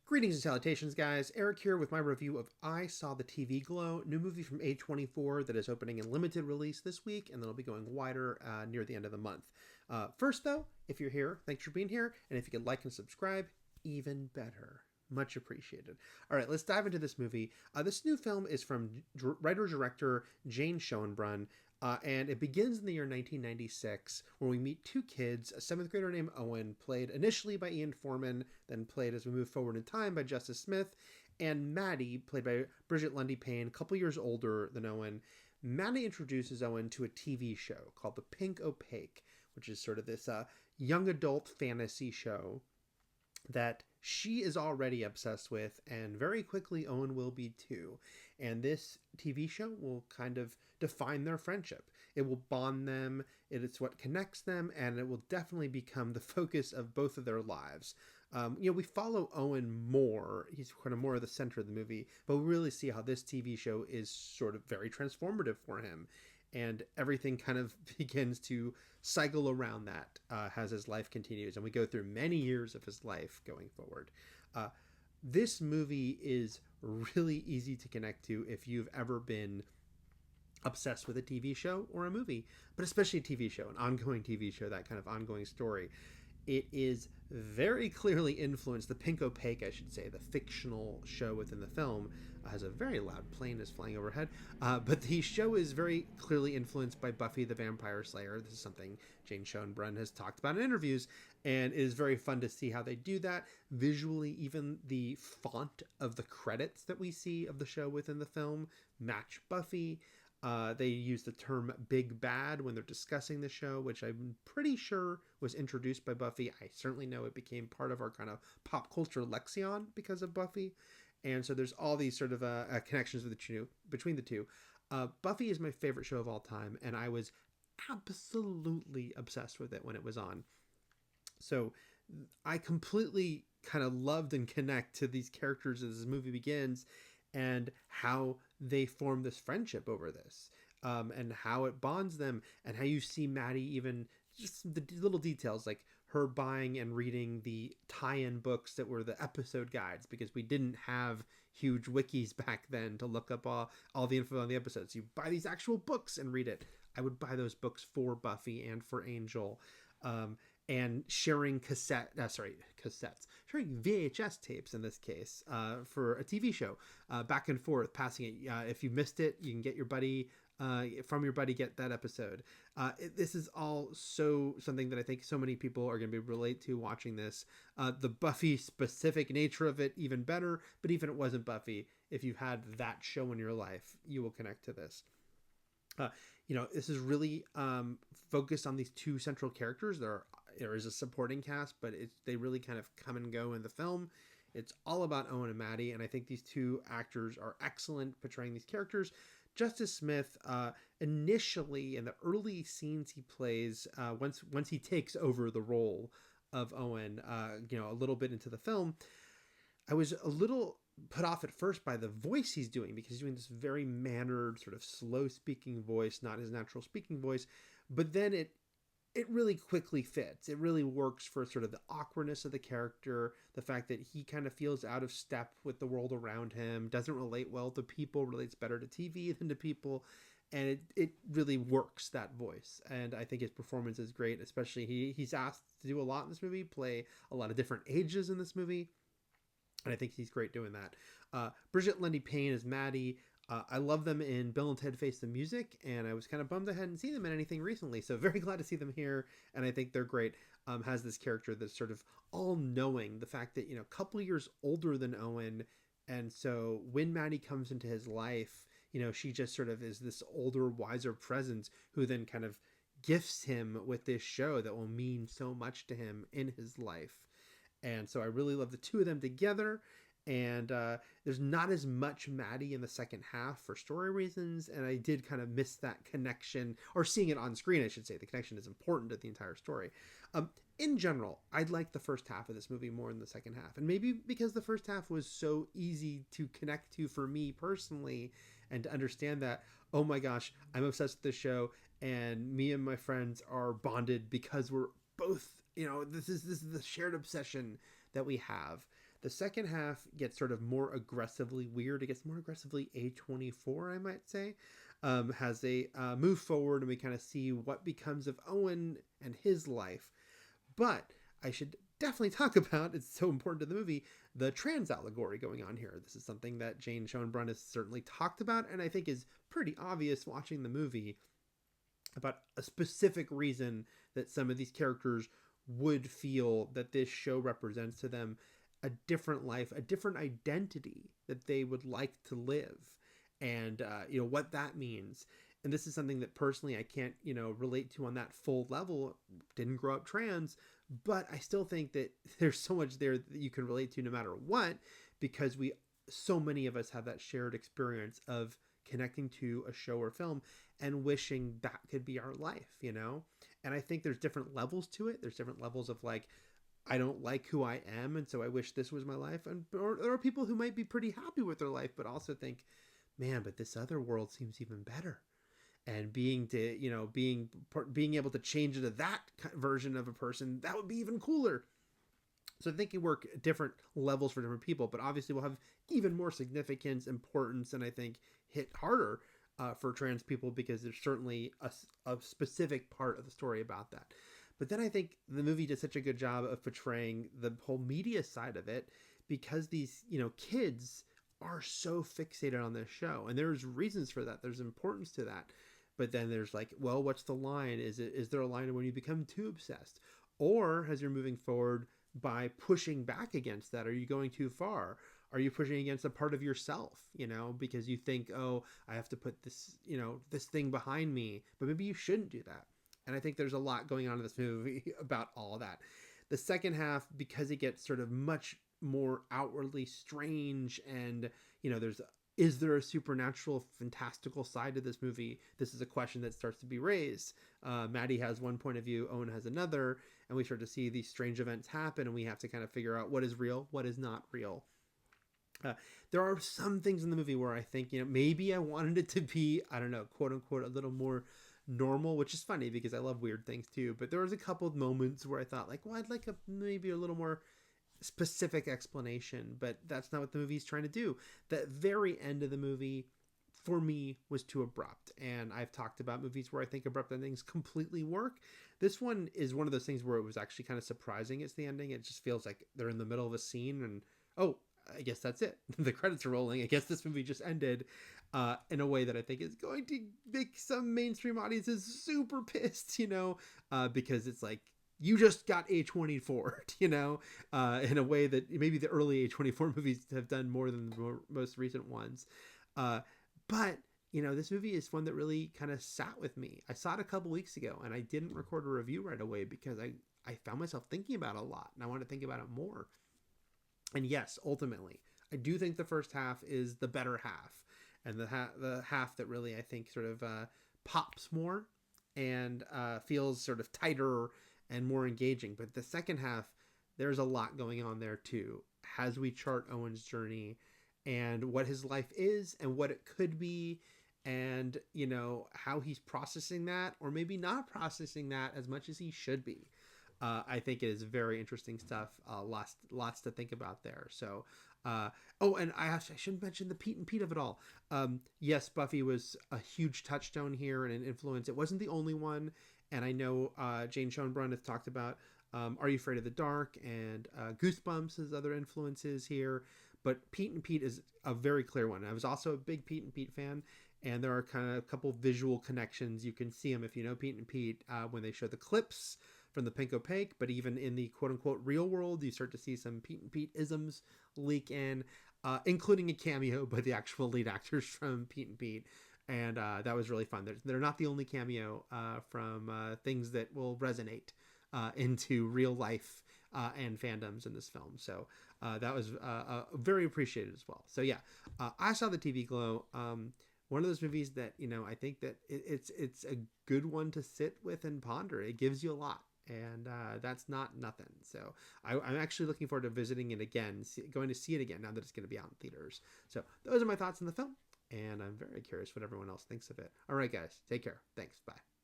Greetings and salutations, guys. Eric here with my review of I Saw the TV Glow, new movie from A24 that is opening in limited release this week, and then it'll be going wider near the end of the month. First, though, if you're here, thanks for being here, and if you could like and subscribe, even better. Much appreciated. All right, let's dive into this movie. This new film is from writer-director Jane Schoenbrun, and it begins in the year 1996, where we meet two kids, a 7th grader named Owen, played initially by Ian Foreman, then played as we move forward in time by Justice Smith, and Maddie, played by Bridget Lundy Payne, a couple years older than Owen. Maddie introduces Owen to a TV show called The Pink Opaque, which is sort of this young adult fantasy show that she is already obsessed with, and very quickly Owen will be too. And this TV show will kind of define their friendship. It will bond them, it's what connects them, and it will definitely become the focus of both of their lives. We follow Owen more. He's kind of more of the center of the movie, but we really see how this TV show is sort of very transformative for him. And everything kind of begins to cycle around that as his life continues. And we go through many years of his life going forward. This movie is really easy to connect to if you've ever been obsessed with a TV show or a movie, but especially a TV show, an ongoing TV show, that kind of ongoing story. It is very clearly influenced, the Pink Opaque, I should say, the fictional show within the film, has a very loud plane is flying overhead, but the show is very clearly influenced by Buffy the Vampire Slayer. This is something Jane Schoenbrun has talked about in interviews, and it is very fun to see how they do that. Visually, even the font of the credits that we see of the show within the film match Buffy. They use the term Big Bad when they're discussing the show, which I'm pretty sure was introduced by Buffy. I certainly know it became part of our kind of pop culture lexicon because of Buffy. And so there's all these sort of connections between the two. Buffy is my favorite show of all time, and I was absolutely obsessed with it when it was on. So I completely kind of loved and connect to these characters as this movie begins, and how they form this friendship over this, and how it bonds them, and how you see Maddie, even just the little details, like her buying and reading the tie-in books that were the episode guides, because we didn't have huge wikis back then to look up all the info on the episodes. You buy these actual books and read it. I would buy those books for Buffy and for Angel. And sharing sharing VHS tapes in this case, for a TV show, back and forth, passing it. If you missed it, you can get your buddy, get that episode. This is all something that I think so many people are going to be relate to watching this. The Buffy specific nature of it, even better, but even if it wasn't Buffy, if you've had that show in your life, you will connect to this. This is really focused on these two central characters. There is a supporting cast, but they really kind of come and go in the film. It's all about Owen and Maddie, and I think these two actors are excellent portraying these characters. Justice Smith, initially in the early scenes he plays, once he takes over the role of Owen, a little bit into the film, I was a little put off at first by the voice he's doing, because he's doing this very mannered, sort of slow speaking voice, not his natural speaking voice. But then it really quickly fits. It really works for sort of the awkwardness of the character, the fact that he kind of feels out of step with the world around him, doesn't relate well to people, relates better to TV than to people. And it really works, that voice. And I think his performance is great, especially he's asked to do a lot in this movie, play a lot of different ages in this movie. And I think he's great doing that. Bridget Lundy Payne is Maddie. I love them in Bill and Ted Face the Music, and I was kind of bummed I hadn't seen them in anything recently, so very glad to see them here, and I think they're great. Has this character that's sort of all-knowing, the fact that, a couple years older than Owen, and so when Maddie comes into his life, she just sort of is this older, wiser presence who then kind of gifts him with this show that will mean so much to him in his life. And so I really love the two of them together. And there's not as much Maddie in the second half for story reasons, and I did kind of miss that connection, or seeing it on screen, I should say. The connection is important to the entire story. In general, I'd like the first half of this movie more than the second half, and maybe because the first half was so easy to connect to for me personally, and to understand that, oh my gosh, I'm obsessed with this show, and me and my friends are bonded because we're both, this is the shared obsession that we have. The second half gets sort of more aggressively weird. It gets more aggressively A24, I might say. Has a move forward, and we kind of see what becomes of Owen and his life. But I should definitely talk about, it's so important to the movie, the trans allegory going on here. This is something that Jane Schoenbrun has certainly talked about, and I think is pretty obvious watching the movie, about a specific reason that some of these characters would feel that this show represents to them a different life, a different identity that they would like to live, and what that means. And this is something that personally I can't relate to on that full level. Didn't grow up trans, but I still think that there's so much there that you can relate to no matter what, because so many of us have that shared experience of connecting to a show or film and wishing that could be our life. And I think there's different levels to it. There's different levels of like, I don't like who I am, and so I wish this was my life. And or there are people who might be pretty happy with their life, but also think, man, but this other world seems even better. And being able to change into that version of a person, that would be even cooler. So I think it work at different levels for different people, but obviously will have even more significance, importance, and I think hit harder for trans people, because there's certainly a specific part of the story about that. But then I think the movie did such a good job of portraying the whole media side of it, because these, kids are so fixated on this show, and there's reasons for that. There's importance to that. But then there's like, well, what's the line? Is there a line when you become too obsessed? Or as you're moving forward by pushing back against that, are you going too far? Are you pushing against a part of yourself, because you think, oh, I have to put this, this thing behind me, but maybe you shouldn't do that. And I think there's a lot going on in this movie about all that. The second half, because it gets sort of much more outwardly strange, and, is there a supernatural, fantastical side to this movie? This is a question that starts to be raised. Maddie has one point of view, Owen has another, and we start to see these strange events happen, and we have to kind of figure out what is real, what is not real. There are some things in the movie where I think, maybe I wanted it to be, I don't know, quote unquote, a little more normal, which is funny because I love weird things too. But there was a couple of moments where I thought like, well, I'd like maybe a little more specific explanation, but that's not what the movie's trying to do. The very end of the movie for me was too abrupt, and I've talked about movies where I think abrupt endings completely work. This one is one of those things where it was actually kind of surprising. It's the ending. It just feels like they're in the middle of a scene and, oh, I guess that's it. The credits are rolling. I guess this movie just ended in a way that I think is going to make some mainstream audiences super pissed, because it's like, you just got A24, in a way that maybe the early A24 movies have done more than the most recent ones. But, this movie is one that really kind of sat with me. I saw it a couple weeks ago, and I didn't record a review right away because I found myself thinking about it a lot, and I want to think about it more. And yes, ultimately, I do think the first half is the better half, and the half that really, I think, sort of pops more and feels sort of tighter and more engaging. But the second half, there's a lot going on there too, as we chart Owen's journey and what his life is and what it could be, and how he's processing that, or maybe not processing that as much as he should be. I think it is very interesting stuff. Lots to think about there. So, and I shouldn't mention the Pete and Pete of it all. Yes, Buffy was a huge touchstone here and an influence. It wasn't the only one. And I know Jane Schoenbrun has talked about Are You Afraid of the Dark and Goosebumps as other influences here. But Pete and Pete is a very clear one. I was also a big Pete and Pete fan. And there are kind of a couple visual connections. You can see them if you know Pete and Pete when they show the clips from the Pink Opaque. But even in the quote-unquote real world, you start to see some Pete and Pete isms leak in, including a cameo by the actual lead actors from Pete and Pete. And that was really fun. They're not the only cameo from things that will resonate into real life and fandoms in this film. So that was very appreciated as well. So yeah, I saw the TV Glow. One of those movies that, I think that it's a good one to sit with and ponder. It gives you a lot. And that's not nothing. So I'm actually looking forward to visiting it again, going to see it again now that it's going to be out in theaters. So those are my thoughts on the film. And I'm very curious what everyone else thinks of it. All right, guys, take care. Thanks. Bye.